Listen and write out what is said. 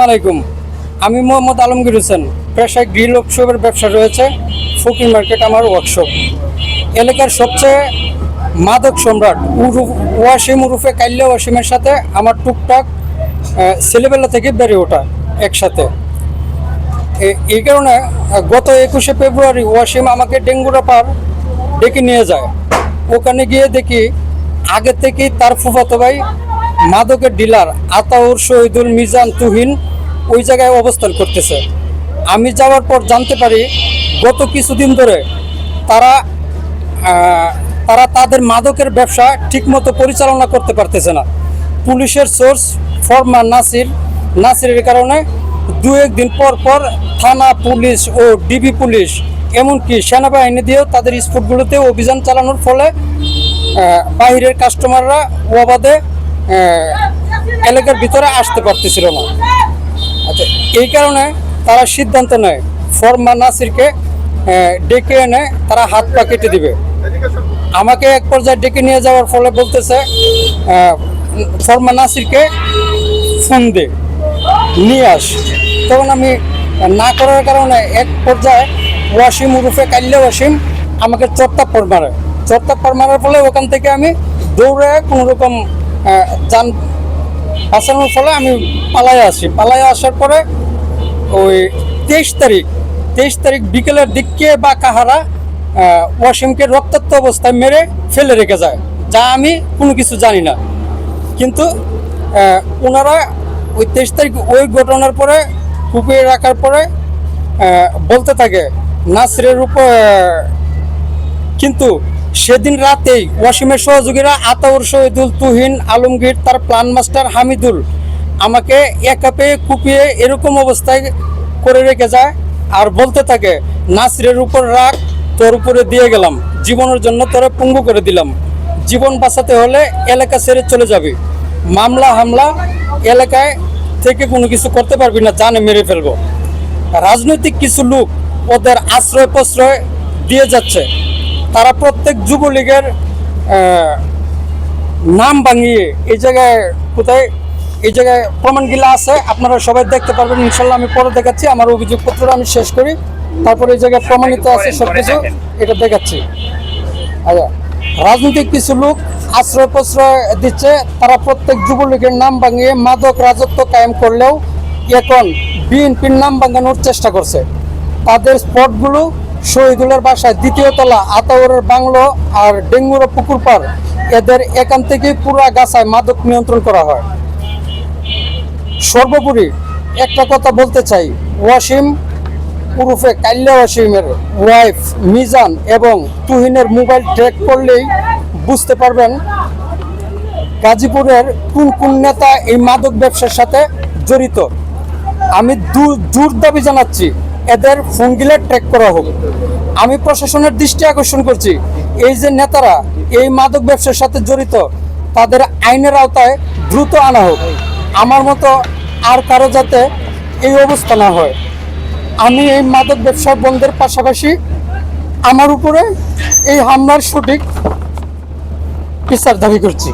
আলাইকুম। আমি মোহাম্মদ আলমগীর হোসেন। পেশায় গ্রিল ওয়ার্কশপের ব্যবসা রয়েছে। ফকির মার্কেট আমার ওয়ার্কশপ। এলাকার সবচেয়ে মাদক সম্রাট ওয়াসিম উরুফে কাইল্লা ওয়াসিমের সাথে আমার টুকটাক ছেলেবেলা থেকে বেড়ে ওঠা একসাথে। এই কারণে গত 21শে ফেব্রুয়ারি ওয়াসিম আমাকে ডেঙ্গুরাপাড় ডেকে নিয়ে যায়। ওখানে গিয়ে দেখি আগে থেকেই তার ফুফাতো ভাই মাদকের ডিলার আতাউর, শহীদুল, মিজান, তুহিন ওই জায়গায় অবস্থান করতেছে। আমি যাওয়ার পর জানতে পারি গত কিছুদিন ধরে তারা তাদের মাদকের ব্যবসা ঠিকমতো পরিচালনা করতে পারতেছে না। পুলিশের সোর্স ফরমান নাসিরের কারণে দু একদিন পর পর থানা পুলিশ ও ডিবি পুলিশ এমনকি সেনাবাহিনী দিয়েও তাদের স্পটগুলোতে অভিযান চালানোর ফলে বাহিরের কাস্টমাররা অবাধে এলাকার ভিতরে আসতে পারতেছিল না। আচ্ছা, এই কারণে তারা সিদ্ধান্ত নেয় ফরমান নাসিরকে ডেকে এনে তারা হাত পা কেটে দিবে। আমাকে এক পর্যায়ে ডেকে নিয়ে যাওয়ার ফলে বলতেছে ফরমান নাসিরকে ফোন দে, নিয়ে আস। তখন আমি না করার কারণে এক পর্যায়ে ওয়াসিম উরুফে কাইল্লা ওয়াসিম আমাকে চট্টাপ্পড় মারার ফলে ওখান থেকে আমি দৌড়ে কোনোরকম যান বাঁচানোর ফলে আমি পালায়ে আসার পরে ওই 23 তারিখ বিকেলের দিকে বা কাহারা ওয়াসিমকে রক্তাক্ত অবস্থায় মেরে ফেলে রেখে যায়, যা আমি কোনো কিছু জানি না। কিন্তু ওনারা ওই 23 তারিখ ওই ঘটনার পরে কুপিয়ে রাখার পরে বলতে থাকে নাসিরের উপর। কিন্তু সেদিন রাতেই ওয়াসিমের সহযোগীরা আতাউর, শহীদুল, তুহিন, আলমগীর, তার প্ল্যান মাস্টার হামিদুল আমাকে একা পেয়ে কুপিয়ে এরকম অবস্থায় করে রেখে যায় আর বলতে থাকে নাসিরের উপর রাগ, তোর উপরে দিয়ে গেলাম, জীবনের জন্য তোরা পঙ্গু করে দিলাম, জীবন বাঁচাতে হলে এলাকা ছেড়ে চলে যাবি, মামলা হামলা এলাকায় থেকে কোনো কিছু করতে পারবি না, জানে মেরে ফেলবো। রাজনৈতিক কিছু লোক ওদের আশ্রয় প্রশ্রয় দিয়ে যাচ্ছে। তারা প্রত্যেক যুবলীগের নাম ভাঙিয়ে এই জায়গায় প্রমাণগুলো আছে, আপনারা সবাই দেখতে পারবেন ইনশাল্লাহ। আমি পরে দেখাচ্ছি, আমার অভিযোগপত্র আমি শেষ করি, তারপরে এই জায়গায় প্রমাণিত আছে সব কিছু, এটা দেখাচ্ছি। আচ্ছা, রাজনৈতিক কিছু লোক আশ্রয় প্রশ্রয় দিচ্ছে। তারা প্রত্যেক যুবলীগের নাম ভাঙিয়ে মাদক রাজত্ব কায়েম করলেও এখন বিএনপির নাম ভাঙানোর চেষ্টা করছে। তাদের স্পটগুলো শহীদুলের বাসায় 2য় তলা, আতাউরের বাংলো আর ডেঙ্গুরা পুকুর পাড়, এদের এখান থেকেই পুরা গাছায় মাদক নিয়ন্ত্রণ করা হয়। সর্বোপরি একটা কথা বলতে চাই, ওয়াসিম উরুফে কাইল্লা ওয়াসিমের ওয়াইফ মিজান এবং তুহিনের মোবাইল ট্র্যাক করলেই বুঝতে পারবেন গাজীপুরের কোন কোন নেতা এই মাদক ব্যবসার সাথে জড়িত। আমি জোর দাবি জানাচ্ছি এদের ফোনগুলো ট্র্যাক করা হোক। আমি প্রশাসনের দৃষ্টি আকর্ষণ করছি, এই যে নেতারা এই মাদক ব্যবসার সাথে জড়িত তাদের আইনের আওতায় দ্রুত আনা হোক। আমার মতো আর কারো যাতে এই অবস্থা না হয়। আমি এই মাদক ব্যবসা বন্ধের পাশাপাশি আমার উপরে এই হামলার সঠিক বিচার দাবি করছি।